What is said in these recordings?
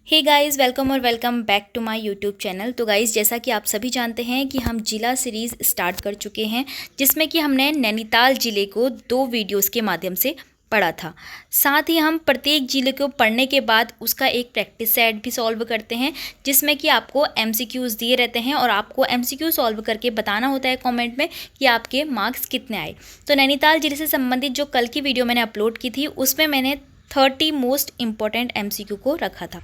हे guys, welcome और welcome back to my YouTube channel. तो guys, जैसा कि आप सभी जानते हैं कि हम जिला सीरीज़ स्टार्ट कर चुके हैं, जिसमें कि हमने नैनीताल ज़िले को 2 वीडियोस के माध्यम से पढ़ा था। साथ ही हम प्रत्येक ज़िले को पढ़ने के बाद उसका एक प्रैक्टिस सेट भी सॉल्व करते हैं, जिसमें कि आपको एमसीक्यूज़ दिए रहते हैं और आपको एमसीक्यू सॉल्व करके बताना होता है कमेंट में कि आपके मार्क्स कितने आए। तो नैनीताल ज़िले से संबंधित जो कल की वीडियो मैंने अपलोड की थी, उसमें मैंने 30 मोस्ट इम्पॉर्टेंट एमसीक्यू को रखा था।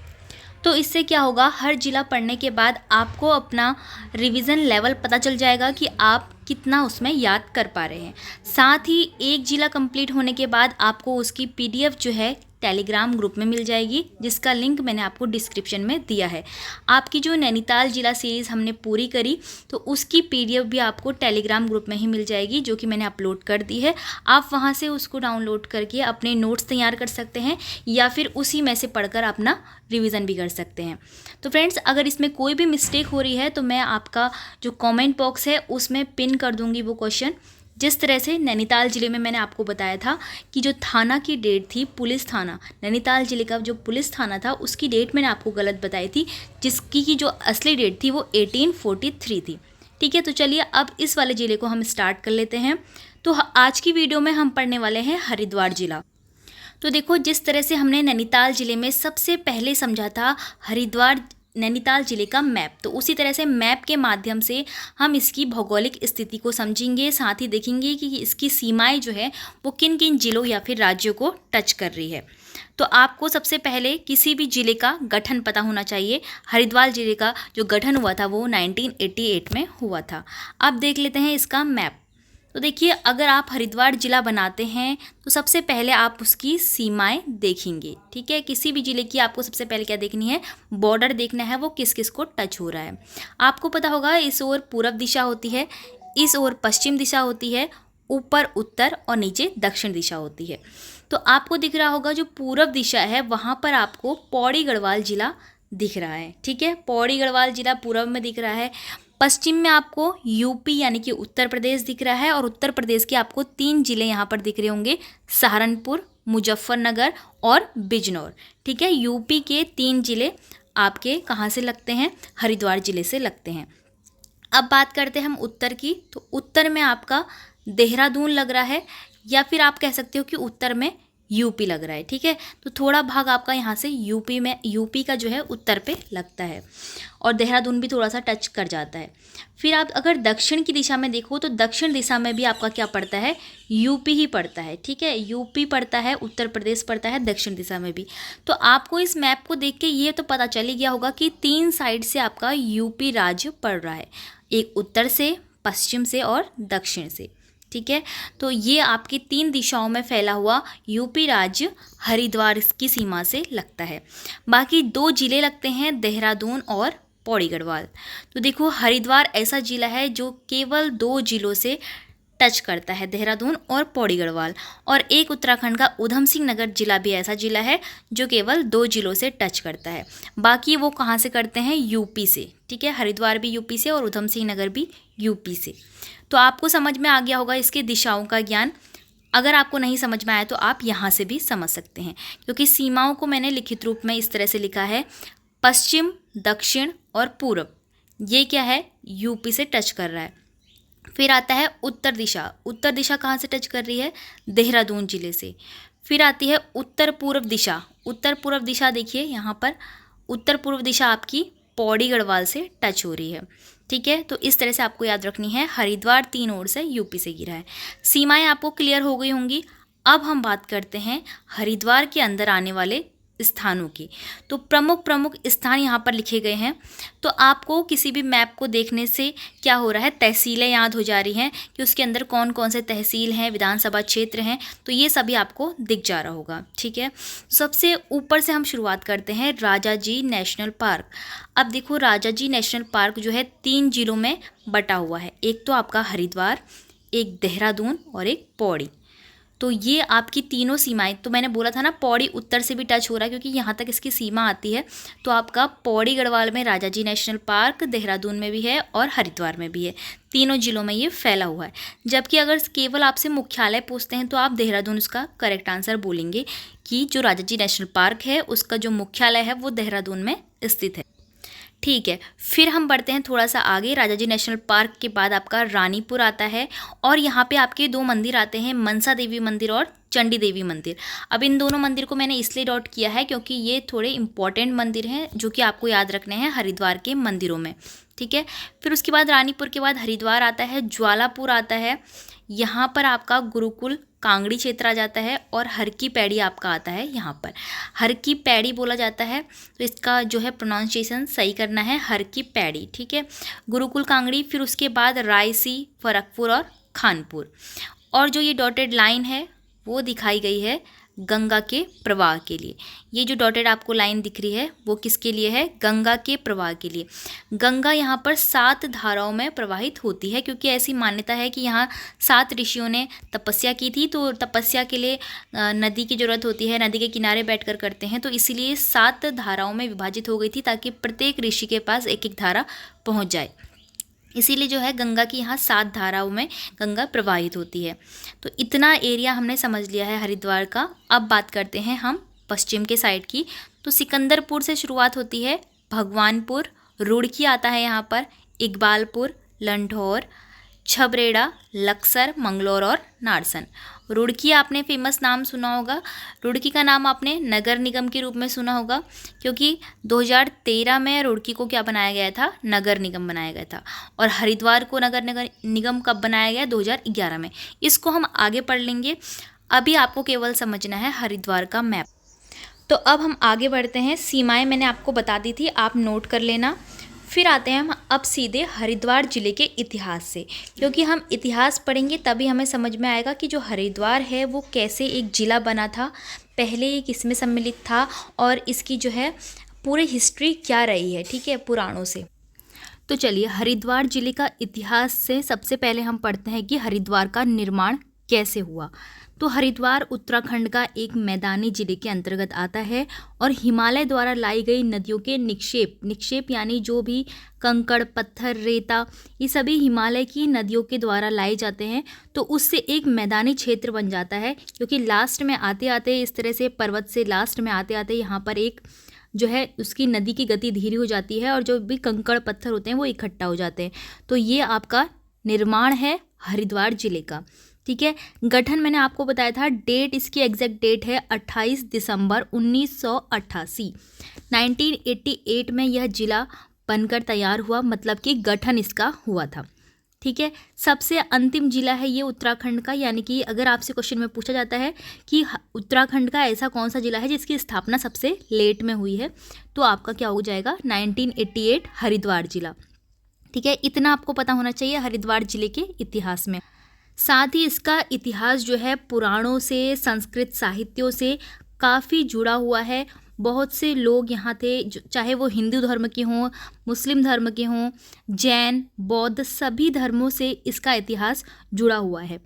तो इससे क्या होगा, हर जिला पढ़ने के बाद आपको अपना रिवीजन लेवल पता चल जाएगा कि आप कितना उसमें याद कर पा रहे हैं। साथ ही एक जिला कंप्लीट होने के बाद आपको उसकी पीडीएफ जो है टेलीग्राम ग्रुप में मिल जाएगी, जिसका लिंक मैंने आपको डिस्क्रिप्शन में दिया है। आपकी जो नैनीताल जिला सीरीज़ हमने पूरी करी, तो उसकी पीडीएफ भी आपको टेलीग्राम ग्रुप में ही मिल जाएगी, जो कि मैंने अपलोड कर दी है। आप वहां से उसको डाउनलोड करके अपने नोट्स तैयार कर सकते हैं या फिर उसी में से पढ़कर अपना रिवीजन भी कर सकते हैं। तो फ्रेंड्स, अगर इसमें कोई भी मिस्टेक हो रही है तो मैं आपका जो कमेंट बॉक्स है उसमें पिन कर दूंगी वो क्वेश्चन। जिस तरह से नैनीताल ज़िले में मैंने आपको बताया था कि जो थाना की डेट थी, पुलिस थाना, नैनीताल ज़िले का जो पुलिस थाना था, उसकी डेट मैंने आपको गलत बताई थी, जिसकी की जो असली डेट थी वो 1843 थी। ठीक है, तो चलिए अब इस वाले ज़िले को हम स्टार्ट कर लेते हैं। तो आज की वीडियो में हम पढ़ने वाले हैं हरिद्वार ज़िला। तो देखो, जिस तरह से हमने नैनीताल ज़िले में सबसे पहले समझा था हरिद्वार नैनीताल ज़िले का मैप, तो उसी तरह से मैप के माध्यम से हम इसकी भौगोलिक स्थिति को समझेंगे। साथ ही देखेंगे कि इसकी सीमाएं जो है वो किन किन ज़िलों या फिर राज्यों को टच कर रही है। तो आपको सबसे पहले किसी भी ज़िले का गठन पता होना चाहिए। हरिद्वार ज़िले का जो गठन हुआ था वो 1988 में हुआ था। अब देख लेते हैं इसका मैप। तो देखिए, अगर आप हरिद्वार ज़िला बनाते हैं तो सबसे पहले आप उसकी सीमाएं देखेंगे। ठीक है, किसी भी ज़िले की आपको सबसे पहले क्या देखनी है, बॉर्डर देखना है, वो किस किस को टच हो रहा है। आपको पता होगा, इस ओर पूर्व दिशा होती है, इस ओर पश्चिम दिशा होती है, ऊपर उत्तर और नीचे दक्षिण दिशा होती है। तो आपको दिख रहा होगा जो पूर्व दिशा है वहाँ पर आपको पौड़ी गढ़वाल ज़िला दिख रहा है। ठीक है, पौड़ी गढ़वाल ज़िला पूर्व में दिख रहा है। पश्चिम में आपको यूपी यानी कि उत्तर प्रदेश दिख रहा है, और उत्तर प्रदेश के आपको 3 ज़िले यहाँ पर दिख रहे होंगे, सहारनपुर, मुजफ्फरनगर और बिजनौर। ठीक है, यूपी के 3 ज़िले आपके कहाँ से लगते हैं, हरिद्वार ज़िले से लगते हैं। अब बात करते हैं हम उत्तर की। तो उत्तर में आपका देहरादून लग रहा है, या फिर आप कह सकते हो कि उत्तर में यूपी लग रहा है। ठीक है, तो थोड़ा भाग आपका यहाँ से यूपी का जो है उत्तर पे लगता है, और देहरादून भी थोड़ा सा टच कर जाता है। फिर आप अगर दक्षिण की दिशा में देखो तो दक्षिण दिशा में भी आपका क्या पड़ता है, यूपी ही पड़ता है। ठीक है, यूपी पड़ता है, उत्तर प्रदेश पड़ता है दक्षिण दिशा में भी। तो आपको इस मैप को देख के ये तो पता चल ही गया होगा कि 3 साइड से आपका यूपी राज्य पड़ रहा है, एक उत्तर से, पश्चिम से और दक्षिण से। ठीक है, तो ये आपकी 3 दिशाओं में फैला हुआ यूपी राज्य हरिद्वार की सीमा से लगता है। बाकी 2 जिले लगते हैं, देहरादून और पौड़ी गढ़वाल। तो देखो, हरिद्वार ऐसा जिला है जो केवल 2 जिलों से टच करता है, देहरादून और पौड़ी गढ़वाल। और एक उत्तराखंड का उधम सिंह नगर जिला भी ऐसा जिला है जो केवल 2 जिलों से टच करता है। बाकी वो कहाँ से करते हैं, यूपी से। ठीक है, हरिद्वार भी यूपी से और उधम सिंह नगर भी यूपी से। तो आपको समझ में आ गया होगा इसके दिशाओं का ज्ञान। अगर आपको नहीं समझ में आया तो आप यहाँ से भी समझ सकते हैं, क्योंकि सीमाओं को मैंने लिखित रूप में इस तरह से लिखा है, पश्चिम, दक्षिण और पूर्व, ये क्या है, यूपी से टच कर रहा है। फिर आता है उत्तर दिशा। उत्तर दिशा कहाँ से टच कर रही है, देहरादून जिले से। फिर आती है उत्तर पूर्व दिशा। उत्तर पूर्व दिशा देखिए यहाँ पर, उत्तर पूर्व दिशा आपकी पौड़ी गढ़वाल से टच हो रही है। ठीक है, तो इस तरह से आपको याद रखनी है, हरिद्वार 3 ओर से यूपी से घिरा है। सीमाएं आपको क्लियर हो गई होंगी। अब हम बात करते हैं हरिद्वार के अंदर आने वाले स्थानों की। तो प्रमुख प्रमुख स्थान यहाँ पर लिखे गए हैं। तो आपको किसी भी मैप को देखने से क्या हो रहा है, तहसीलें याद हो जा रही हैं कि उसके अंदर कौन कौन से तहसील हैं, विधानसभा क्षेत्र हैं, तो ये सभी आपको दिख जा रहा होगा। ठीक है, सबसे ऊपर से हम शुरुआत करते हैं, राजाजी नेशनल पार्क। अब देखो, राजाजी नेशनल पार्क जो है 3 जिलों में बटा हुआ है, एक तो आपका हरिद्वार, एक देहरादून और एक पौड़ी। तो ये आपकी तीनों सीमाएं, तो मैंने बोला था ना पौड़ी उत्तर से भी टच हो रहा है क्योंकि यहाँ तक इसकी सीमा आती है। तो आपका पौड़ी गढ़वाल में राजा जी नेशनल पार्क, देहरादून में भी है और हरिद्वार में भी है, तीनों जिलों में ये फैला हुआ है। जबकि अगर केवल आपसे मुख्यालय पूछते हैं तो आप देहरादून उसका करेक्ट आंसर बोलेंगे कि जो राजा जी नेशनल पार्क है उसका जो मुख्यालय है वो देहरादून में स्थित है। ठीक है, फिर हम बढ़ते हैं थोड़ा सा आगे। राजा जी नेशनल पार्क के बाद आपका रानीपुर आता है और यहाँ पे आपके दो मंदिर आते हैं, मनसा देवी मंदिर और चंडी देवी मंदिर। अब इन दोनों मंदिर को मैंने इसलिए डॉट किया है क्योंकि ये थोड़े इंपॉर्टेंट मंदिर हैं जो कि आपको याद रखने हैं हरिद्वार के मंदिरों में। ठीक है, फिर उसके बाद रानीपुर के बाद हरिद्वार आता है, ज्वालापुर आता है, यहाँ पर आपका गुरुकुल कांगड़ी क्षेत्र आ जाता है और हर की पैड़ी आपका आता है। यहाँ पर हर की पैड़ी बोला जाता है, तो इसका जो है प्रोनाउंसिएशन सही करना है, हर की पैड़ी। ठीक है, गुरुकुल कांगड़ी, फिर उसके बाद रायसी, फरकपुर और खानपुर। और जो ये डॉटेड लाइन है वो दिखाई गई है गंगा के प्रवाह के लिए। ये जो डॉटेड आपको लाइन दिख रही है वो किसके लिए है? गंगा के प्रवाह के लिए। गंगा यहाँ पर 7 धाराओं में प्रवाहित होती है क्योंकि ऐसी मान्यता है कि यहाँ 7 ऋषियों ने तपस्या की थी, तो तपस्या के लिए नदी की ज़रूरत होती है, नदी के किनारे बैठकर करते हैं, तो इसीलिए 7 धाराओं में विभाजित हो गई थी ताकि प्रत्येक ऋषि के पास एक एक धारा पहुँच जाए। इसीलिए जो है गंगा की यहाँ 7 धाराओं में गंगा प्रवाहित होती है। तो इतना एरिया हमने समझ लिया है हरिद्वार का। अब बात करते हैं हम पश्चिम के साइड की। तो सिकंदरपुर से शुरुआत होती है, भगवानपुर, रुड़की आता है यहाँ पर, इकबालपुर, लंढौर, छबरेड़ा, लक्सर, मंगलौर और नारसन। रुड़की आपने फेमस नाम सुना होगा, रुड़की का नाम आपने नगर निगम के रूप में सुना होगा क्योंकि 2013 में रुड़की को क्या बनाया गया था? नगर निगम बनाया गया था। और हरिद्वार को नगर निगम कब बनाया गया? 2011 में। इसको हम आगे पढ़ लेंगे, अभी आपको केवल समझना है हरिद्वार का मैप। तो अब हम आगे बढ़ते हैं, सीमाएं मैंने आपको बता दी थी, आप नोट कर लेना। फिर आते हैं हम अब सीधे हरिद्वार ज़िले के इतिहास से, क्योंकि हम इतिहास पढ़ेंगे तभी हमें समझ में आएगा कि जो हरिद्वार है वो कैसे एक ज़िला बना था, पहले ये किस में सम्मिलित था और इसकी जो है पूरी हिस्ट्री क्या रही है। ठीक है, पुराणों से। तो चलिए हरिद्वार ज़िले का इतिहास से सबसे पहले हम पढ़ते हैं कि हरिद्वार का निर्माण कैसे हुआ। तो हरिद्वार उत्तराखंड का एक मैदानी जिले के अंतर्गत आता है और हिमालय द्वारा लाई गई नदियों के निक्षेप यानी जो भी कंकड़, पत्थर, रेता, ये सभी हिमालय की नदियों के द्वारा लाए जाते हैं, तो उससे एक मैदानी क्षेत्र बन जाता है। क्योंकि लास्ट में आते आते इस तरह से पर्वत से लास्ट में आते आते यहाँ पर एक जो है उसकी नदी की गति धीरे हो जाती है और जो भी कंकड़ पत्थर होते हैं वो इकट्ठा हो जाते हैं। तो ये आपका निर्माण है हरिद्वार जिले का। ठीक है, गठन मैंने आपको बताया था, डेट इसकी एग्जैक्ट डेट है 28 दिसंबर 1988। 1988 में यह जिला बनकर तैयार हुआ, मतलब कि गठन इसका हुआ था। ठीक है, सबसे अंतिम जिला है ये उत्तराखंड का, यानी कि अगर आपसे क्वेश्चन में पूछा जाता है कि उत्तराखंड का ऐसा कौन सा जिला है जिसकी स्थापना सबसे लेट में हुई है, तो आपका क्या हो जाएगा? 1988 हरिद्वार जिला। ठीक है, इतना आपको पता होना चाहिए हरिद्वार जिले के इतिहास में। साथ ही इसका इतिहास जो है पुराणों से, संस्कृत साहित्यों से काफ़ी जुड़ा हुआ है। बहुत से लोग यहाँ थे, चाहे वो हिंदू धर्म के हों, मुस्लिम धर्म के हों, जैन, बौद्ध, सभी धर्मों से इसका इतिहास जुड़ा हुआ है।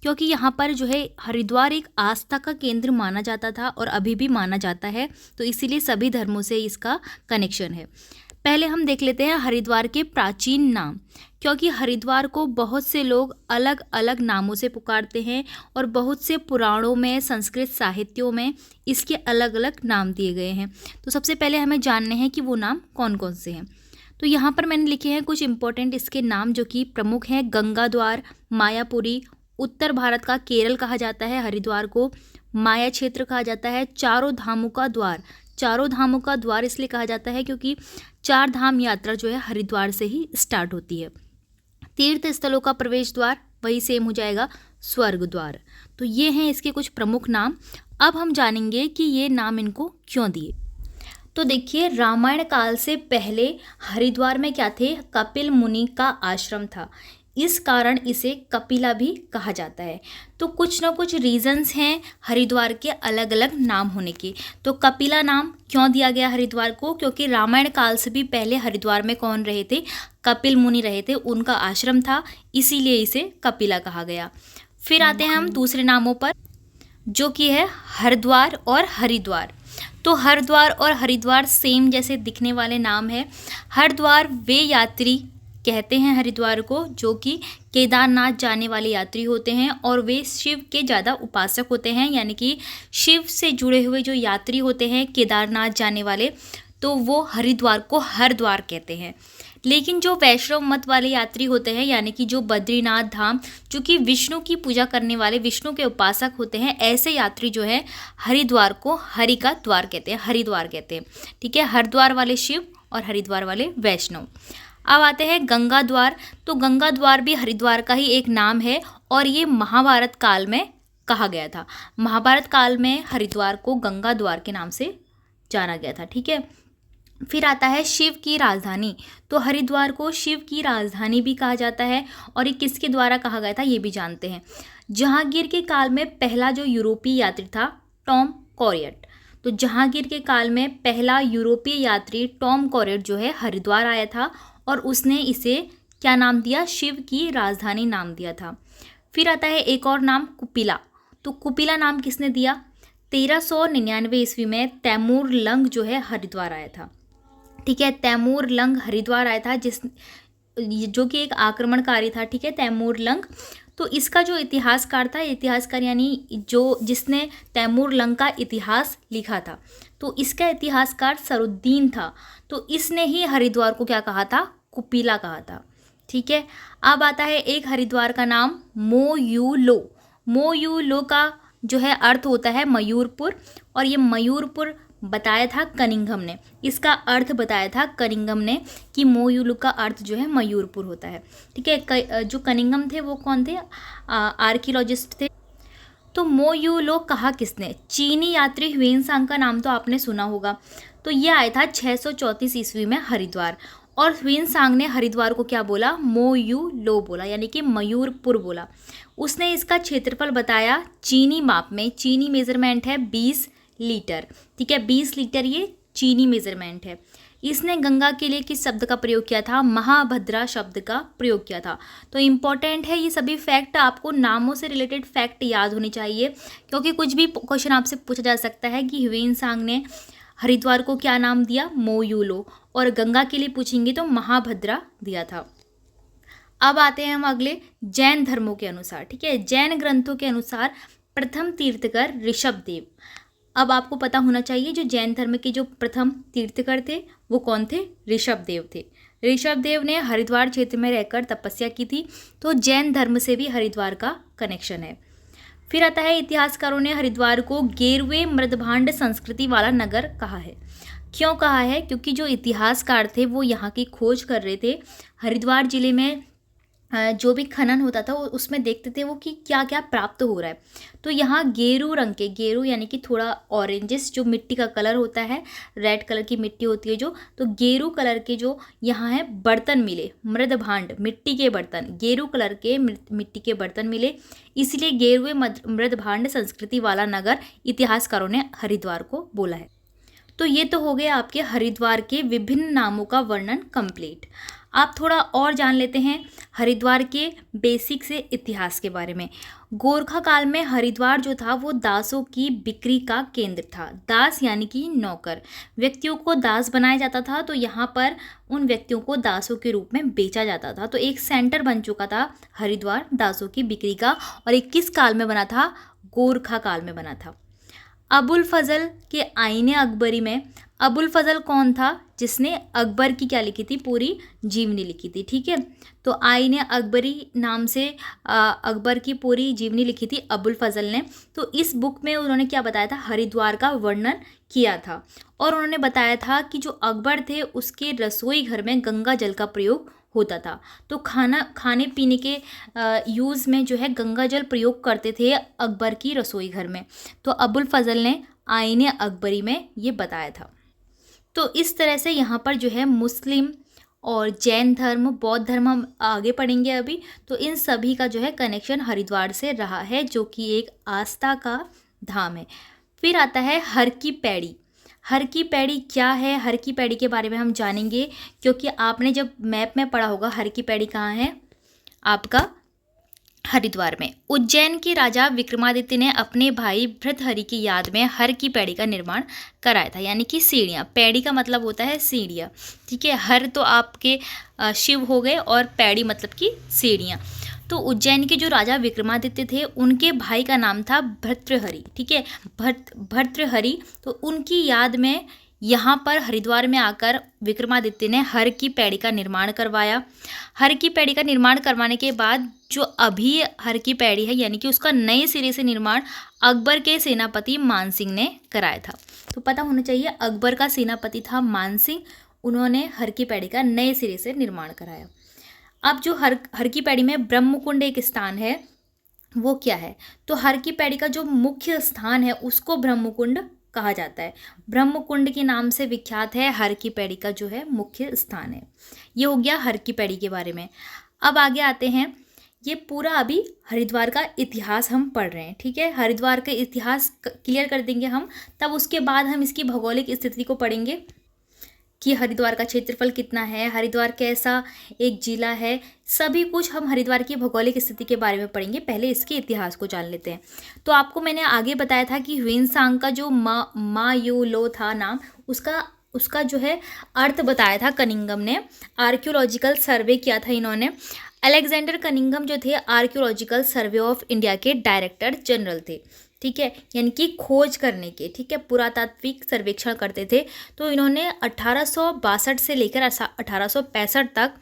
क्योंकि यहाँ पर जो है हरिद्वार एक आस्था का केंद्र माना जाता था और अभी भी माना जाता है, तो इसीलिए सभी धर्मों से इसका कनेक्शन है। पहले हम देख लेते हैं हरिद्वार के प्राचीन नाम, क्योंकि हरिद्वार को बहुत से लोग अलग अलग नामों से पुकारते हैं और बहुत से पुराणों में, संस्कृत साहित्यों में इसके अलग अलग नाम दिए गए हैं। तो सबसे पहले हमें जानने हैं कि वो नाम कौन कौन से हैं। तो यहाँ पर मैंने लिखे हैं कुछ इंपॉर्टेंट इसके नाम जो कि प्रमुख हैं। गंगा द्वार, मायापुरी, उत्तर भारत का केरल कहा जाता है हरिद्वार को, माया क्षेत्र कहा जाता है, चारों धामों का द्वार। चारों धामों का द्वार इसलिए कहा जाता है क्योंकि 4 धाम यात्रा जो है हरिद्वार से ही स्टार्ट होती है। तीर्थ स्थलों का प्रवेश द्वार वही सेम हो जाएगा, स्वर्ग द्वार। तो ये हैं इसके कुछ प्रमुख नाम। अब हम जानेंगे कि ये नाम इनको क्यों दिए। तो देखिए, रामायण काल से पहले हरिद्वार में क्या थे? कपिल मुनि का आश्रम था, इस कारण इसे कपिला भी कहा जाता है। तो कुछ ना कुछ रीजंस हैं हरिद्वार के अलग अलग नाम होने के। तो कपिला नाम क्यों दिया गया हरिद्वार को? क्योंकि रामायण काल से भी पहले हरिद्वार में कौन रहे थे? कपिल मुनि रहे थे, उनका आश्रम था, इसीलिए इसे कपिला कहा गया। फिर आते हैं हम दूसरे नामों पर। जो कि है हरिद्वार और हरिद्वार। तो हरिद्वार और हरिद्वार सेम जैसे दिखने वाले नाम है। हरिद्वार वे यात्री कहते हैं हरिद्वार को जो कि केदारनाथ जाने वाले यात्री होते हैं और वे शिव के ज़्यादा उपासक होते हैं, यानी कि शिव से जुड़े हुए जो यात्री होते हैं केदारनाथ जाने वाले, तो वो हरिद्वार को हरद्वार कहते हैं। लेकिन जो वैष्णव मत वाले यात्री होते हैं, यानी कि जो बद्रीनाथ धाम, चूँकि विष्णु की पूजा करने वाले, विष्णु के उपासक होते हैं, ऐसे यात्री जो है हरिद्वार को हरि का द्वार कहते हैं, हरिद्वार कहते हैं। ठीक है, हरिद्वार वाले शिव और हरिद्वार वाले वैष्णव। अब आते हैं गंगा द्वार। तो गंगा द्वार भी हरिद्वार का ही एक नाम है और ये महाभारत काल में कहा गया था। महाभारत काल में हरिद्वार को गंगा द्वार के नाम से जाना गया था। ठीक है, फिर आता है शिव की राजधानी। तो हरिद्वार को शिव की राजधानी भी कहा जाता है और ये किसके द्वारा कहा गया था ये भी जानते हैं। जहांगीर के काल में पहला जो यूरोपीय यात्री था टॉम कॉरियट। तो जहांगीर के काल में पहला यूरोपीय यात्री टॉम कॉरियट जो है हरिद्वार आया था और उसने इसे क्या नाम दिया, शिव की राजधानी नाम दिया था। फिर आता है एक और नाम कुपिला। तो कुपिला नाम किसने दिया, 1399 ईस्वी में तैमूर लंग जो है हरिद्वार आया था। ठीक है, तैमूर लंग हरिद्वार आया था जो कि एक आक्रमणकारी था। ठीक है, तैमूर लंग। तो इसका जो इतिहासकार था, इतिहासकार यानी जिसने तैमूर लंग का इतिहास लिखा था, तो इसका इतिहासकार सरुद्दीन था। तो इसने ही हरिद्वार को क्या कहा था, कुपिला कहा था। ठीक है, अब आता है एक हरिद्वार का नाम मोयूलो। मोयूलो का जो है अर्थ होता है मयूरपुर और ये मयूरपुर बताया था कनिंघम ने। इसका अर्थ बताया था कनिंघम ने कि मोयूलु का अर्थ जो है मयूरपुर होता है। ठीक है, जो कनिंघम थे वो कौन थे, आर्कियोलॉजिस्ट थे। तो मोयूलो कहा किसने, चीनी यात्री ह्वेनसांग का नाम तो आपने सुना होगा। तो ये आया था 634 ईस्वी में हरिद्वार और ह्वेनसांग ने हरिद्वार को क्या बोला, मोयूलो बोला, यानी कि मयूरपुर बोला। उसने इसका क्षेत्रफल बताया चीनी माप में, चीनी मेजरमेंट है 20 लीटर। ठीक है, 20 लीटर ये चीनी मेजरमेंट है। इसने गंगा के लिए किस शब्द का प्रयोग किया था, महाभद्रा शब्द का प्रयोग किया था। तो इम्पॉर्टेंट है ये सभी फैक्ट, आपको नामों से रिलेटेड फैक्ट याद होनी चाहिए क्योंकि कुछ भी क्वेश्चन आपसे पूछा जा सकता है कि ह्वेनसांग ने हरिद्वार को क्या नाम दिया, मोयूलो, और गंगा के लिए पूछेंगे तो महाभद्रा दिया था। अब आते हैं हम अगले जैन धर्मों के अनुसार। ठीक है, जैन ग्रंथों के अनुसार प्रथम तीर्थकर ऋषभदेव। अब आपको पता होना चाहिए जो जैन धर्म के जो प्रथम तीर्थकर थे वो कौन थे, ऋषभदेव थे। ऋषभदेव ने हरिद्वार क्षेत्र में रहकर तपस्या की थी, तो जैन धर्म से भी हरिद्वार का कनेक्शन है। फिर आता है इतिहासकारों ने हरिद्वार को गेरुए मृदभांड संस्कृति वाला नगर कहा है। क्यों कहा है, क्योंकि जो इतिहासकार थे वो यहाँ की खोज कर रहे थे। हरिद्वार जिले में जो भी खनन होता था उसमें देखते थे वो कि क्या क्या प्राप्त हो रहा है। तो यहाँ गेरू रंग के, गेरू यानी कि थोड़ा ऑरेंजिस जो मिट्टी का कलर होता है, रेड कलर की मिट्टी होती है जो, तो गेरू कलर के जो यहाँ है बर्तन मिले, मृदभांड मिट्टी के बर्तन, गेरू कलर के मिट्टी के बर्तन मिले, इसलिए गेरुए मृदभांड संस्कृति वाला नगर इतिहासकारों ने हरिद्वार को बोला है। तो ये तो हो गया आपके हरिद्वार के विभिन्न नामों का वर्णन कंप्लीट। आप थोड़ा और जान लेते हैं हरिद्वार के बेसिक से इतिहास के बारे में। गोरखा काल में हरिद्वार जो था वो दासों की बिक्री का केंद्र था। दास यानी कि नौकर, व्यक्तियों को दास बनाया जाता था, तो यहाँ पर उन व्यक्तियों को दासों के रूप में बेचा जाता था। तो एक सेंटर बन चुका था हरिद्वार दासों की बिक्री का, और एक किस काल में बना था, गोरखा काल में बना था। अबुल फजल के आईने अकबरी में, अबुल फजल कौन था, जिसने अकबर की क्या लिखी थी, पूरी जीवनी लिखी थी। ठीक है, तो आईने अकबरी नाम से अकबर की पूरी जीवनी लिखी थी अबुल फजल ने। तो इस बुक में उन्होंने क्या बताया था, हरिद्वार का वर्णन किया था और उन्होंने बताया था कि जो अकबर थे उसके रसोई घर में गंगा जल का प्रयोग होता था। तो खाने पीने के यूज़ में जो है गंगा जल प्रयोग करते थे अकबर की रसोई घर में। तो अबुल फजल ने आईने अकबरी में ये बताया था। तो इस तरह से यहाँ पर जो है मुस्लिम और जैन धर्म, बौद्ध धर्म हम आगे पढ़ेंगे अभी। तो इन सभी का जो है कनेक्शन हरिद्वार से रहा है, जो कि एक आस्था का धाम है। फिर आता है हर की पैड़ी। हर की पैड़ी क्या है, हर की पैड़ी के बारे में हम जानेंगे, क्योंकि आपने जब मैप में पढ़ा होगा हर की पैड़ी कहाँ है, आपका हरिद्वार में उज्जैन के राजा विक्रमादित्य ने अपने भाई भृतहरि की याद में हर की पैड़ी का निर्माण कराया था, यानी कि सीढ़ियाँ। पैड़ी का मतलब होता है सीढ़ियाँ, ठीक है। हर तो आपके शिव हो गए और पैड़ी मतलब कि सीढ़ियाँ। तो उज्जैन के जो राजा विक्रमादित्य थे उनके भाई का नाम था भर्तृहरि, ठीक है, भर्तृहरि। तो उनकी याद में यहाँ पर हरिद्वार में आकर विक्रमादित्य ने हर की पैड़ी का निर्माण करवाया। हर की पैड़ी का निर्माण करवाने के बाद जो अभी हर की पैड़ी है, यानी कि उसका नए सिरे से निर्माण अकबर के सेनापति मानसिंह ने कराया था। तो पता होना चाहिए, अकबर का सेनापति था मानसिंह, उन्होंने हर की पैड़ी का नए सिरे से निर्माण कराया। अब जो हर की पैड़ी में ब्रह्मकुंड एक स्थान है, वो क्या है? तो हर की पैड़ी का जो मुख्य स्थान है उसको ब्रह्मकुंड कहा जाता है। ब्रह्मकुंड के नाम से विख्यात है हर की पैड़ी का जो है मुख्य स्थान है। ये हो गया हर की पैड़ी के बारे में। अब आगे आते हैं, ये पूरा अभी हरिद्वार का इतिहास हम पढ़ रहे हैं, ठीक है। हरिद्वार का इतिहास क्लियर कर देंगे हम, तब उसके बाद हम इसकी भौगोलिक स्थिति को पढ़ेंगे कि हरिद्वार का क्षेत्रफल कितना है, हरिद्वार कैसा एक जिला है, सभी कुछ हम हरिद्वार की भौगोलिक स्थिति के बारे में पढ़ेंगे। पहले इसके इतिहास को जान लेते हैं। तो आपको मैंने आगे बताया था कि ह्वेनसांग का जो मा यू लो था नाम, उसका जो है अर्थ बताया था कनिंघम ने। आर्कियोलॉजिकल सर्वे किया था इन्होंने। अलेक्जेंडर कनिंघम जो थे आर्कियोलॉजिकल सर्वे ऑफ इंडिया के डायरेक्टर जनरल थे, ठीक है, यानी कि खोज करने के, ठीक है, पुरातात्विक सर्वेक्षण करते थे। तो इन्होंने 1862 से लेकर 1865 तक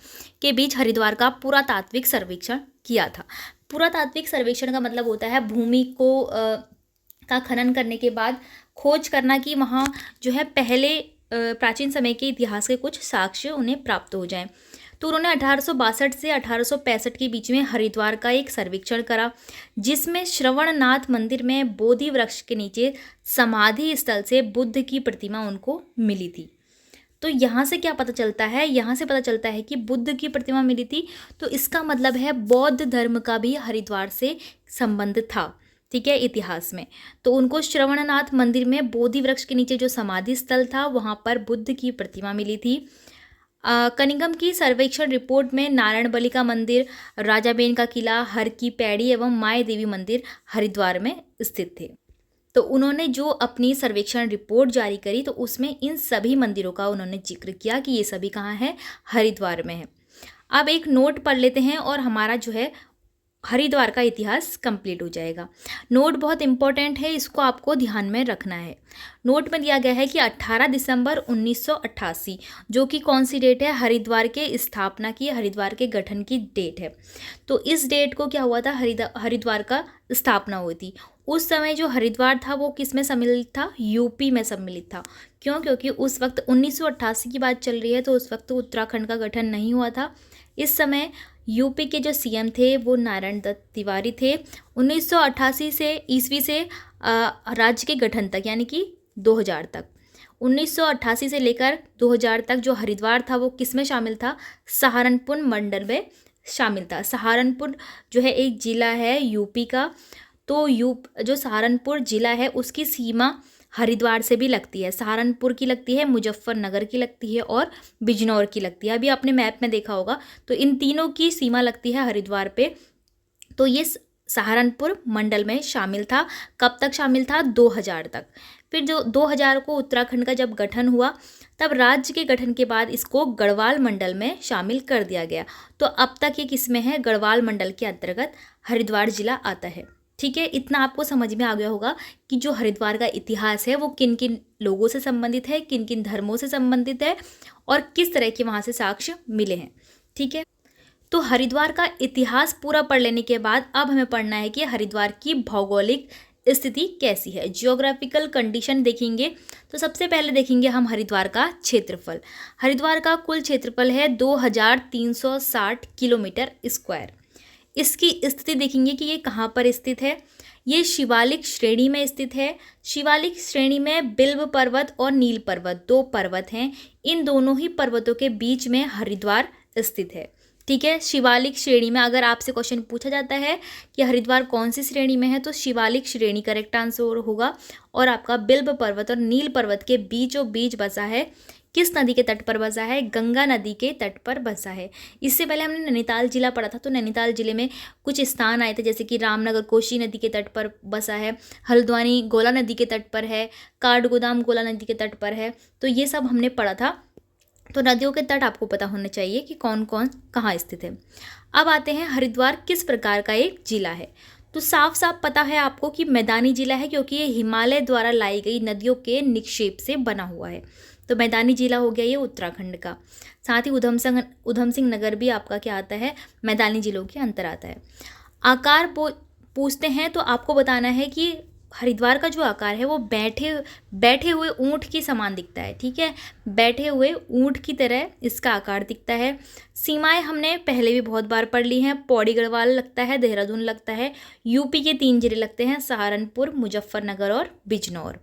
के बीच हरिद्वार का पुरातात्विक सर्वेक्षण किया था। पुरातात्विक सर्वेक्षण का मतलब होता है भूमि को का खनन करने के बाद खोज करना कि वहाँ जो है पहले प्राचीन समय के इतिहास के कुछ साक्ष्य उन्हें प्राप्त हो जाएं। तो उन्होंने 1862 से 1865 के बीच में हरिद्वार का एक सर्वेक्षण करा, जिसमें श्रवणनाथ मंदिर में बोधि वृक्ष के नीचे समाधि स्थल से बुद्ध की प्रतिमा उनको मिली थी। तो यहाँ से क्या पता चलता है? यहाँ से पता चलता है कि बुद्ध की प्रतिमा मिली थी, तो इसका मतलब है बौद्ध धर्म का भी हरिद्वार से संबंध था, ठीक है, इतिहास में। तो उनको श्रवणनाथ मंदिर में बोधि वृक्ष के नीचे जो समाधि स्थल था वहाँ पर बुद्ध की प्रतिमा मिली थी। कनिंघम की सर्वेक्षण रिपोर्ट में नारायण बली का मंदिर, राजाबेन का किला, हर की पैड़ी एवं माय देवी मंदिर हरिद्वार में स्थित थे। तो उन्होंने जो अपनी सर्वेक्षण रिपोर्ट जारी करी तो उसमें इन सभी मंदिरों का उन्होंने जिक्र किया कि ये सभी कहाँ है, हरिद्वार में है। अब एक नोट पढ़ लेते हैं और हमारा जो है हरिद्वार का इतिहास कंप्लीट हो जाएगा। नोट बहुत इंपॉर्टेंट है, इसको आपको ध्यान में रखना है। नोट में दिया गया है कि 18 दिसंबर 1988, जो कि कौन सी डेट है? हरिद्वार के स्थापना की, हरिद्वार के गठन की डेट है। तो इस डेट को क्या हुआ था? हरिद्वार का स्थापना हुई थी। उस समय जो हरिद्वार था वो किस में सम्मिलित था? यूपी में सम्मिलित था। क्यों? क्योंकि उस वक्त 1988 की बात चल रही है, तो उस वक्त उत्तराखंड का गठन नहीं हुआ था। इस समय यूपी के जो सीएम थे वो नारायण दत्त तिवारी थे। 1988 से ईस्वी से राज्य के गठन तक, यानी कि 2000 तक, 1988 से लेकर 2000 तक जो हरिद्वार था वो किस में शामिल था? सहारनपुर मंडल में शामिल था। सहारनपुर जो है एक जिला है यूपी का। तो जो सहारनपुर जिला है उसकी सीमा हरिद्वार से भी लगती है। सहारनपुर की लगती है, मुजफ्फरनगर की लगती है और बिजनौर की लगती है। अभी आपने मैप में देखा होगा, तो इन तीनों की सीमा लगती है हरिद्वार पे। तो ये सहारनपुर मंडल में शामिल था। कब तक शामिल था? 2000 तक। फिर जो 2000 को उत्तराखंड का जब गठन हुआ, तब राज्य के गठन के बाद इसको गढ़वाल मंडल में शामिल कर दिया गया। तो अब तक ये किस में है? गढ़वाल मंडल के अंतर्गत हरिद्वार जिला आता है, ठीक है। इतना आपको समझ में आ गया होगा कि जो हरिद्वार का इतिहास है वो किन किन लोगों से संबंधित है, किन किन धर्मों से संबंधित है और किस तरह के वहाँ से साक्ष्य मिले हैं, ठीक है। तो हरिद्वार का इतिहास पूरा पढ़ लेने के बाद अब हमें पढ़ना है कि हरिद्वार की भौगोलिक स्थिति कैसी है, जियोग्राफिकल कंडीशन देखेंगे। तो सबसे पहले देखेंगे हम हरिद्वार का क्षेत्रफल। हरिद्वार का कुल क्षेत्रफल है 2360 किलोमीटर स्क्वायर। इसकी स्थिति देखेंगे कि ये कहाँ पर स्थित है। ये शिवालिक श्रेणी में स्थित है। शिवालिक श्रेणी में बिल्व पर्वत और नील पर्वत, दो पर्वत हैं। इन दोनों ही पर्वतों के बीच में हरिद्वार स्थित है, ठीक है। शिवालिक श्रेणी में अगर आपसे क्वेश्चन पूछा जाता है कि हरिद्वार कौन सी श्रेणी में है, तो शिवालिक श्रेणी करेक्ट आंसर होगा। और आपका बिल्व पर्वत और नील पर्वत के बीचों बीच बसा है, किस नदी के तट पर बसा है? गंगा नदी के तट पर बसा है। इससे पहले हमने नैनीताल जिला पढ़ा था, तो नैनीताल जिले में कुछ स्थान आए थे, जैसे कि रामनगर कोसी नदी के तट पर बसा है, हल्द्वानी गोला नदी के तट पर है, काठगोदाम गोला नदी के तट पर है। तो ये सब हमने पढ़ा था। तो नदियों के तट आपको पता होने चाहिए कि कौन कौन कहाँ स्थित है। अब आते हैं हरिद्वार किस प्रकार का एक जिला है। तो साफ साफ पता है आपको कि मैदानी जिला है, क्योंकि ये हिमालय द्वारा लाई गई नदियों के निक्षेप से बना हुआ है। तो मैदानी जिला हो गया ये उत्तराखंड का। साथ ही उधम सिंह नगर भी आपका क्या आता है? मैदानी जिलों के अंतर आता है। आकार पूछते हैं तो आपको बताना है कि हरिद्वार का जो आकार है वो बैठे हुए ऊंट के समान दिखता है। ठीक है, बैठे हुए ऊंट की तरह इसका आकार दिखता है। सीमाएं हमने पहले भी बहुत बार पढ़ ली हैं। पौड़ी गढ़वाल लगता है, देहरादून लगता है, यूपी के 3 जिले लगते हैं, सहारनपुर, मुजफ्फरनगर और बिजनौर।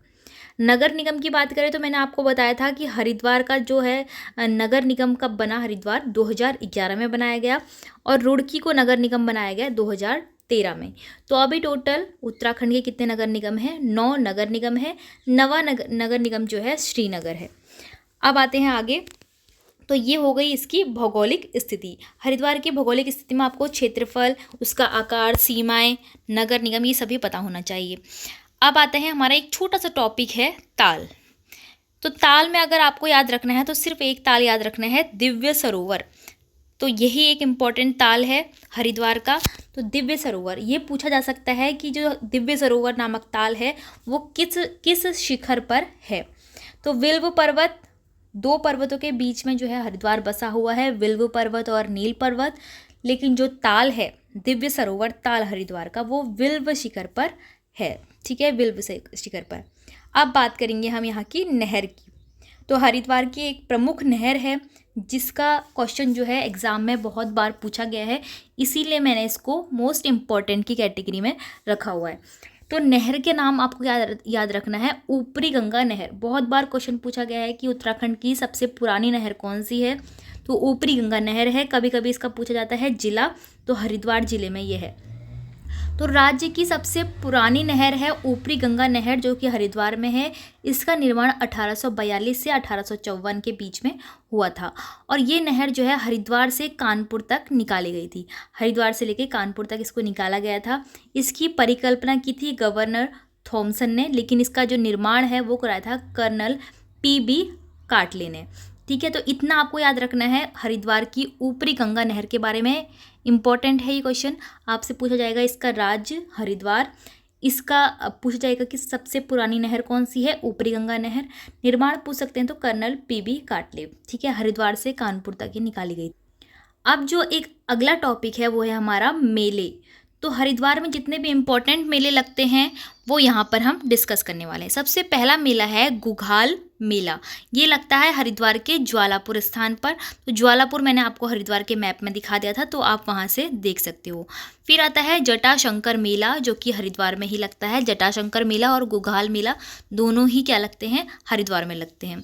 नगर निगम की बात करें तो मैंने आपको बताया था कि हरिद्वार का जो है नगर निगम कब बना? हरिद्वार 2011 में बनाया गया, और रुड़की को नगर निगम बनाया गया 2013 में। तो अभी टोटल उत्तराखंड के कितने नगर निगम हैं? 9 नगर निगम है। नवा नगर निगम जो है श्रीनगर है। अब आते हैं आगे। तो ये हो गई इसकी भौगोलिक स्थिति। हरिद्वार की भौगोलिक स्थिति में आपको क्षेत्रफल, उसका आकार, सीमाएं, नगर निगम, ये सभी पता होना चाहिए। अब आते हैं, हमारा एक छोटा सा टॉपिक है ताल। तो ताल में अगर आपको याद रखना है तो सिर्फ एक ताल याद रखना है, दिव्य सरोवर। तो यही एक इम्पॉर्टेंट ताल है हरिद्वार का। तो दिव्य सरोवर, ये पूछा जा सकता है कि जो दिव्य सरोवर नामक ताल है वो किस शिखर पर है? तो विल्व पर्वत, 2 पर्वतों के बीच में जो है हरिद्वार बसा हुआ है, विल्व पर्वत और नील पर्वत। लेकिन जो ताल है, दिव्य सरोवर ताल हरिद्वार का, वो विल्व शिखर पर है। ठीक है, विल्व शिखर पर। अब बात करेंगे हम यहाँ की नहर की। तो हरिद्वार की एक प्रमुख नहर है जिसका क्वेश्चन जो है एग्ज़ाम में बहुत बार पूछा गया है, इसीलिए मैंने इसको मोस्ट इम्पॉर्टेंट की कैटेगरी में रखा हुआ है। तो नहर के नाम आपको याद रखना है, ऊपरी गंगा नहर। बहुत बार क्वेश्चन पूछा गया है कि उत्तराखंड की सबसे पुरानी नहर कौन सी है? तो ऊपरी गंगा नहर है। कभी कभी इसका पूछा जाता है जिला, तो हरिद्वार जिले में ये है। तो राज्य की सबसे पुरानी नहर है ऊपरी गंगा नहर, जो कि हरिद्वार में है। इसका निर्माण 1842 से 1854 के बीच में हुआ था, और ये नहर जो है हरिद्वार से कानपुर तक निकाली गई थी। हरिद्वार से लेके कानपुर तक इसको निकाला गया था। इसकी परिकल्पना की थी गवर्नर थॉमसन ने, लेकिन इसका जो निर्माण है वो कराया था कर्नल PB काटले ने। ठीक है, तो इतना आपको याद रखना है हरिद्वार की ऊपरी गंगा नहर के बारे में। इम्पॉर्टेंट है ये क्वेश्चन, आपसे पूछा जाएगा। इसका राज्य हरिद्वार, इसका पूछा जाएगा कि सबसे पुरानी नहर कौन सी है? ऊपरी गंगा नहर। निर्माण पूछ सकते हैं तो कर्नल PB काटले। ठीक है, हरिद्वार से कानपुर तक ये निकाली गई। अब जो एक अगला टॉपिक है वो है हमारा मेले। तो हरिद्वार में जितने भी इम्पोर्टेंट मेले लगते हैं वो यहाँ पर हम डिस्कस करने वाले हैं। सबसे पहला मेला है गुघाल मेला। ये लगता है हरिद्वार के ज्वालापुर स्थान पर। तो ज्वालापुर मैंने आपको हरिद्वार के मैप में दिखा दिया था, तो आप वहाँ से देख सकते हो। फिर आता है जटाशंकर मेला, जो कि हरिद्वार में ही लगता है। जटाशंकर मेला और गुघाल मेला दोनों ही क्या लगते हैं? हरिद्वार में लगते हैं।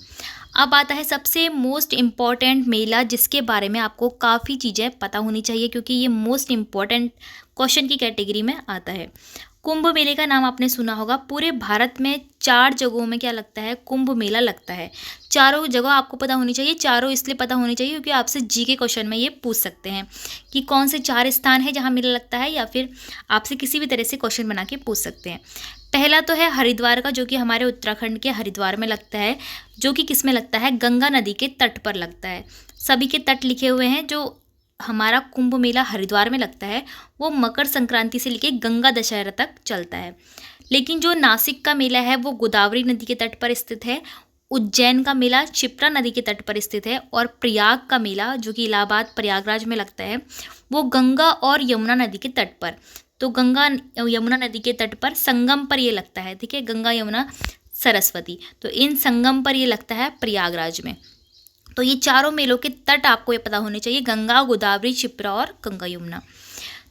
अब आता है सबसे मोस्ट इम्पॉर्टेंट मेला, जिसके बारे में आपको काफ़ी चीज़ें पता होनी चाहिए, क्योंकि ये मोस्ट इम्पॉर्टेंट क्वेश्चन की कैटेगरी में आता है। कुंभ मेले का नाम आपने सुना होगा। पूरे भारत में 4 जगहों में क्या लगता है? कुंभ मेला लगता है। चारों जगह आपको पता होनी चाहिए। चारों इसलिए पता होनी चाहिए क्योंकि आपसे जीके क्वेश्चन में ये पूछ सकते हैं कि कौन से 4 स्थान है जहाँ मेला लगता है, या फिर आपसे किसी भी तरह से क्वेश्चन बना के पूछ सकते हैं। पहला तो है हरिद्वार का, जो कि हमारे उत्तराखंड के हरिद्वार में लगता है, जो कि किस में लगता है? गंगा नदी के तट पर लगता है। सभी के तट लिखे हुए हैं। जो हमारा कुंभ मेला हरिद्वार में लगता है वो मकर संक्रांति से लेके गंगा दशहरा तक चलता है। लेकिन जो नासिक का मेला है वो गोदावरी नदी के तट पर स्थित है। उज्जैन का मेला क्षिप्रा नदी के तट पर स्थित है। और प्रयाग का मेला, जो कि इलाहाबाद प्रयागराज में लगता है, वो गंगा और यमुना नदी के तट पर। तो गंगा यमुना नदी के तट पर संगम पर ये लगता है। ठीक है, गंगा यमुना सरस्वती, तो इन संगम पर ये लगता है प्रयागराज में। तो ये चारों मेलों के तट आपको ये पता होने चाहिए, गंगा, गोदावरी, क्षिप्रा और गंगा यमुना।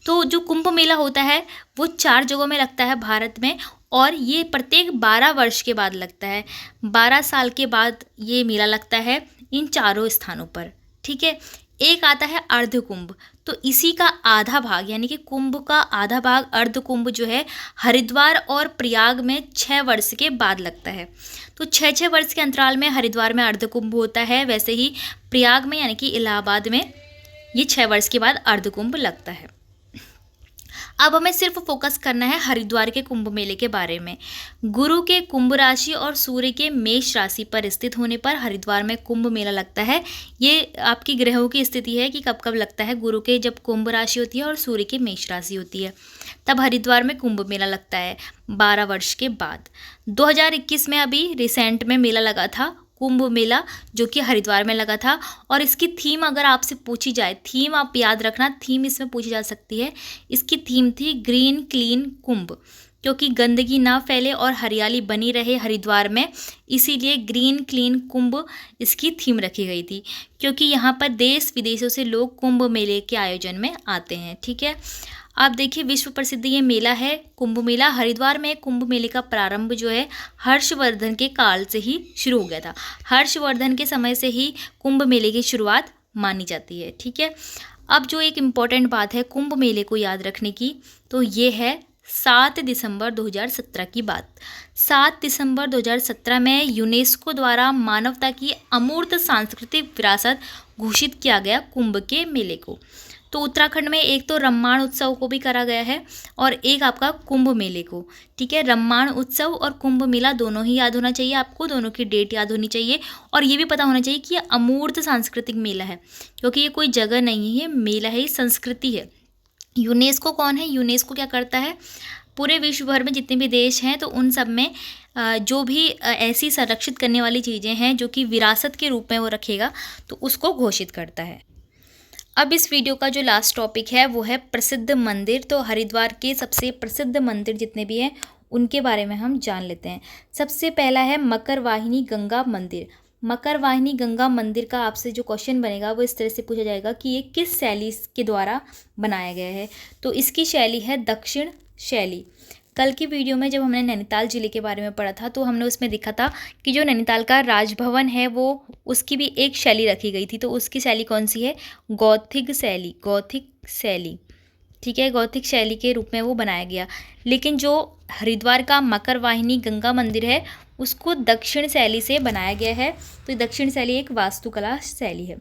तो जो कुंभ मेला होता है वो 4 जगहों में लगता है भारत में, और ये प्रत्येक 12 वर्ष के बाद लगता है। 12 साल के बाद ये मेला लगता है इन चारों स्थानों पर। ठीक है, एक आता है अर्ध कुंभ, तो इसी का आधा भाग यानी कि कुंभ का आधा भाग अर्ध कुंभ जो है हरिद्वार और प्रयाग में 6 वर्ष के बाद लगता है। तो 6-6 वर्ष के अंतराल में हरिद्वार में अर्ध कुंभ होता है, वैसे ही प्रयाग में यानी कि इलाहाबाद में ये 6 वर्ष के बाद अर्ध कुंभ लगता है। अब हमें सिर्फ फोकस करना है हरिद्वार के कुंभ मेले के बारे में। गुरु के कुंभ राशि और सूर्य के मेष राशि पर स्थित होने पर हरिद्वार में कुंभ मेला लगता है। ये आपकी ग्रहों की स्थिति है कि कब कब लगता है। गुरु के जब कुंभ राशि होती है और सूर्य की मेष राशि होती है तब हरिद्वार में कुंभ मेला लगता है 12 वर्ष के बाद। 2021 में अभी रिसेंट में मेला लगा था कुंभ मेला, जो कि हरिद्वार में लगा था। और इसकी थीम अगर आपसे पूछी जाए, थीम आप याद रखना, थीम इसमें पूछी जा सकती है। इसकी थीम थी ग्रीन क्लीन कुंभ, क्योंकि गंदगी ना फैले और हरियाली बनी रहे हरिद्वार में, इसीलिए ग्रीन क्लीन कुंभ इसकी थीम रखी गई थी। क्योंकि यहाँ पर देश विदेशों से लोग कुंभ मेले के आयोजन में आते हैं। ठीक है, आप देखिए विश्व प्रसिद्ध ये मेला है कुंभ मेला। हरिद्वार में कुंभ मेले का प्रारंभ जो है हर्षवर्धन के काल से ही शुरू हो गया था। हर्षवर्धन के समय से ही कुंभ मेले की शुरुआत मानी जाती है। ठीक है, अब जो एक इम्पॉर्टेंट बात है कुंभ मेले को याद रखने की, तो ये है 7 दिसंबर 2017 की बात। 7 दिसंबर 2017 में यूनेस्को द्वारा मानवता की अमूर्त सांस्कृतिक विरासत घोषित किया गया कुंभ के मेले को। तो उत्तराखंड में एक तो रम्माण उत्सव को भी करा गया है और एक आपका कुंभ मेले को। ठीक है, रम्माण उत्सव और कुंभ मेला दोनों ही याद होना चाहिए आपको, दोनों की डेट याद होनी चाहिए। और ये भी पता होना चाहिए कि ये अमूर्त सांस्कृतिक मेला है, क्योंकि ये कोई जगह नहीं है, मेला है, संस्कृति है। यूनेस्को कौन है? यूनेस्को क्या करता है, पूरे विश्व भर में जितने भी देश हैं तो उन सब में जो भी ऐसी संरक्षित करने वाली चीज़ें हैं जो कि विरासत के रूप में वो रखेगा, तो उसको घोषित करता है। अब इस वीडियो का जो लास्ट टॉपिक है वो है प्रसिद्ध मंदिर। तो हरिद्वार के सबसे प्रसिद्ध मंदिर जितने भी हैं उनके बारे में हम जान लेते हैं। सबसे पहला है मकरवाहिनी गंगा मंदिर। मकरवाहिनी गंगा मंदिर का आपसे जो क्वेश्चन बनेगा वो इस तरह से पूछा जाएगा कि ये किस शैली के द्वारा बनाया गया है। तो इसकी शैली है दक्षिण शैली। कल की वीडियो में जब हमने नैनीताल ज़िले के बारे में पढ़ा था तो हमने उसमें देखा था कि जो नैनीताल का राजभवन है वो उसकी भी एक शैली रखी गई थी। तो उसकी शैली कौन सी है? गौथिक शैली। गौथिक शैली, ठीक है, गौथिक शैली के रूप में वो बनाया गया। लेकिन जो हरिद्वार का मकरवाहिनी गंगा मंदिर है उसको दक्षिण शैली से बनाया गया है। तो दक्षिण शैली एक वास्तुकला शैली है।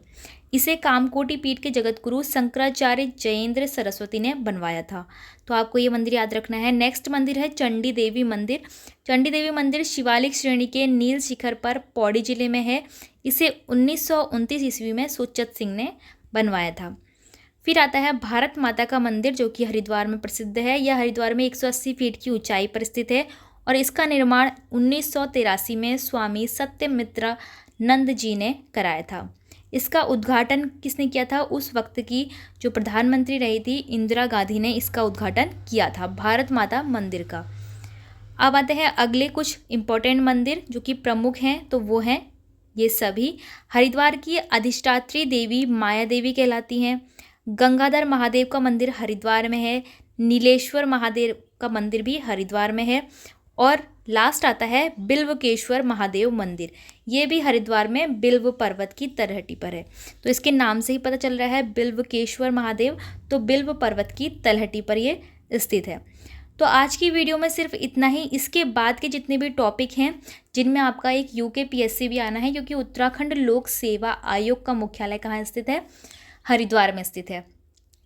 इसे कामकोटि पीठ के जगतगुरु शंकराचार्य जयेंद्र सरस्वती ने बनवाया था। तो आपको ये मंदिर याद रखना है। नेक्स्ट मंदिर है चंडी देवी मंदिर। चंडी देवी मंदिर शिवालिक श्रेणी के नील शिखर पर पौड़ी जिले में है। इसे 1929 ईस्वी में सुचत सिंह ने बनवाया था। फिर आता है भारत माता का मंदिर, जो कि हरिद्वार में प्रसिद्ध है। यह हरिद्वार में 180 फीट की ऊंचाई पर स्थित है और इसका निर्माण 1983 में स्वामी सत्यमित्रा नंद जी ने कराया था। इसका उद्घाटन किसने किया था? उस वक्त की जो प्रधानमंत्री रही थी इंदिरा गांधी ने इसका उद्घाटन किया था, भारत माता मंदिर का। अब आते हैं अगले कुछ इम्पोर्टेंट मंदिर जो कि प्रमुख हैं, तो वो हैं ये सभी। हरिद्वार की अधिष्ठात्री देवी माया देवी कहलाती हैं। गंगाधर महादेव का मंदिर हरिद्वार में है। नीलेश्वर महादेव का मंदिर भी हरिद्वार में है। और लास्ट आता है बिल्वकेश्वर महादेव मंदिर। ये भी हरिद्वार में बिल्व पर्वत की तलहटी पर है। तो इसके नाम से ही पता चल रहा है बिल्वकेश्वर महादेव, तो बिल्व पर्वत की तलहटी पर ये स्थित है। तो आज की वीडियो में सिर्फ इतना ही। इसके बाद के जितने भी टॉपिक हैं जिनमें आपका एक यूकेपीएससी भी आना है, क्योंकि उत्तराखंड लोक सेवा आयोग का मुख्यालय कहाँ स्थित है? हरिद्वार में स्थित है।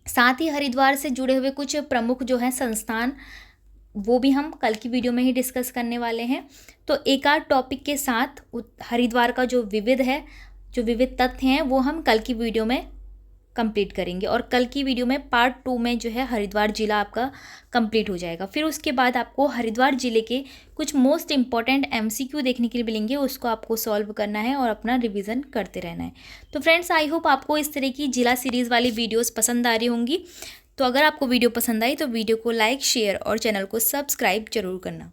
साथ ही हरिद्वार से जुड़े हुए कुछ प्रमुख जो हैं संस्थान, वो भी हम कल की वीडियो में ही डिस्कस करने वाले हैं। तो एक आध टॉपिक के साथ हरिद्वार का जो विविध तथ्य हैं वो हम कल की वीडियो में कंप्लीट करेंगे। और कल की वीडियो में पार्ट 2 में जो है हरिद्वार ज़िला आपका कंप्लीट हो जाएगा। फिर उसके बाद आपको हरिद्वार ज़िले के कुछ मोस्ट इंपॉर्टेंट MCQ देखने के लिए मिलेंगे, उसको आपको सॉल्व करना है और अपना रिवीजन करते रहना है। तो फ्रेंड्स, आई होप आपको इस तरह की जिला सीरीज़ वाली वीडियोज़ पसंद आ रही होंगी। तो अगर आपको वीडियो पसंद आई तो वीडियो को लाइक, शेयर और चैनल को सब्सक्राइब जरूर करना।